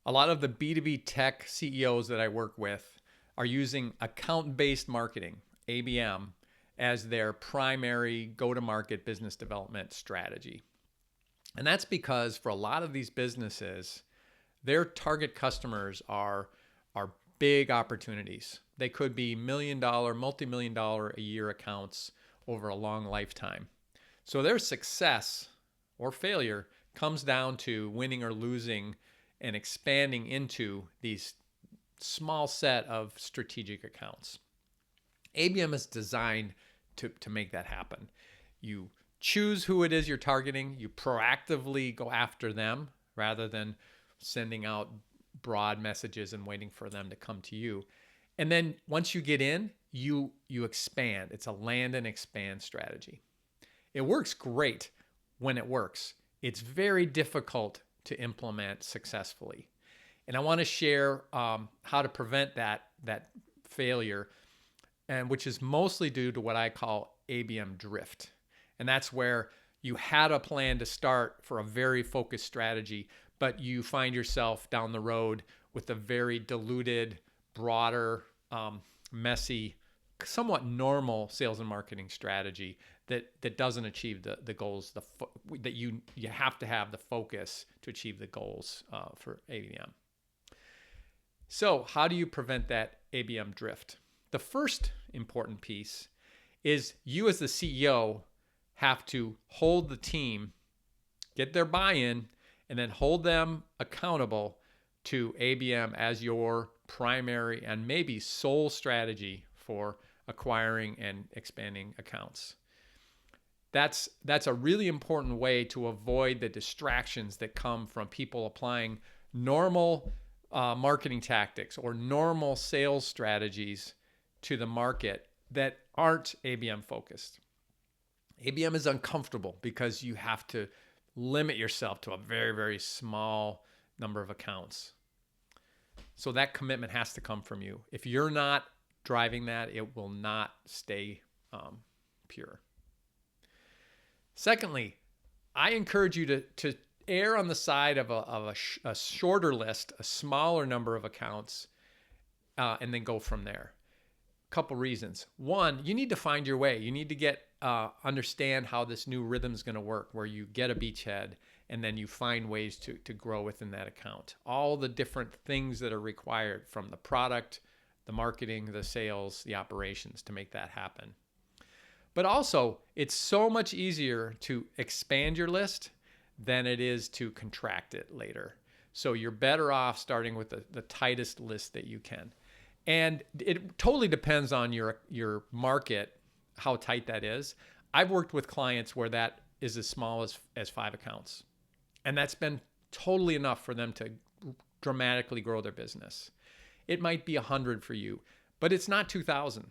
A lot of the B2B tech CEOs that I work with are using account-based marketing, ABM, as their primary go-to-market business development strategy. And that's because for a lot of these businesses, their target customers are big opportunities. They could be million-dollar, multi-million-dollar a year accounts over a long lifetime. So their success or failure comes down to winning or losing and expanding into these small set of strategic accounts. ABM is designed to make that happen. You choose who it is you're targeting. You proactively go after them rather than sending out broad messages and waiting for them to come to you. And then once you get in, you expand. It's a land and expand strategy. It works great when it works. It's very difficult to implement successfully. And I want to share how to prevent that failure, and which is mostly due to what I call ABM drift. And that's where you had a plan to start for a very focused strategy, but you find yourself down the road with a very diluted, broader, messy, somewhat normal sales and marketing strategy that doesn't achieve the goals that you have to have the focus to achieve the goals for ABM. So how do you prevent that ABM drift? The first important piece is you as the CEO have to hold the team, get their buy-in, and then hold them accountable to ABM as your primary and maybe sole strategy for acquiring and expanding accounts. That's a really important way to avoid the distractions that come from people applying normal marketing tactics or normal sales strategies to the market that aren't ABM focused. ABM is uncomfortable because you have to limit yourself to a very, very small number of accounts. So that commitment has to come from you. If you're not driving that, it will not stay pure. Secondly, I encourage you to err on the side of a shorter list, a smaller number of accounts, and then go from there. Couple reasons. One, you need to find your way. You need to understand how this new rhythm is going to work, where you get a beachhead and then you find ways to grow within that account. All the different things that are required from the product, the marketing, the sales, the operations to make that happen. But also, it's so much easier to expand your list than it is to contract it later. So you're better off starting with the tightest list that you can. And it totally depends on your market, how tight that is. I've worked with clients where that is as small as 5 accounts. And that's been totally enough for them to dramatically grow their business. It might be 100 for you, but it's not 2,000.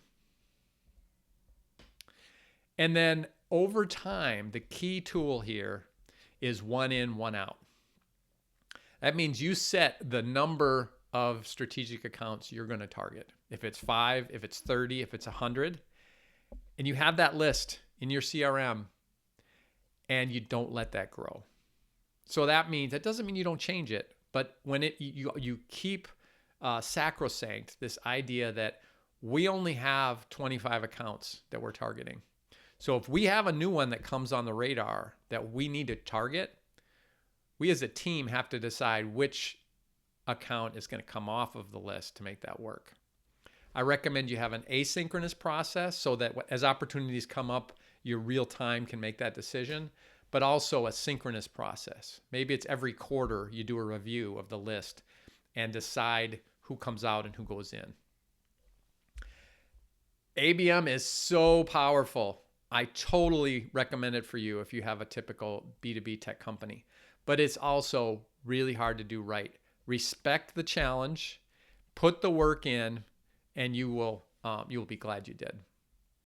And then over time, the key tool here is 1 in, 1 out. That means you set the number of strategic accounts you're going to target. If it's 5, if it's 30, if it's 100, and you have that list in your CRM and you don't let that grow. So that doesn't mean you don't change it, but when you keep sacrosanct this idea that we only have 25 accounts that we're targeting. So if we have a new one that comes on the radar that we need to target, we as a team have to decide which account is going to come off of the list to make that work. I recommend you have an asynchronous process so that as opportunities come up, your real time can make that decision, but also a synchronous process. Maybe it's every quarter you do a review of the list and decide who comes out and who goes in. ABM is so powerful. I totally recommend it for you if you have a typical B2B tech company, but it's also really hard to do right. Respect the challenge, put the work in, and you will be glad you did.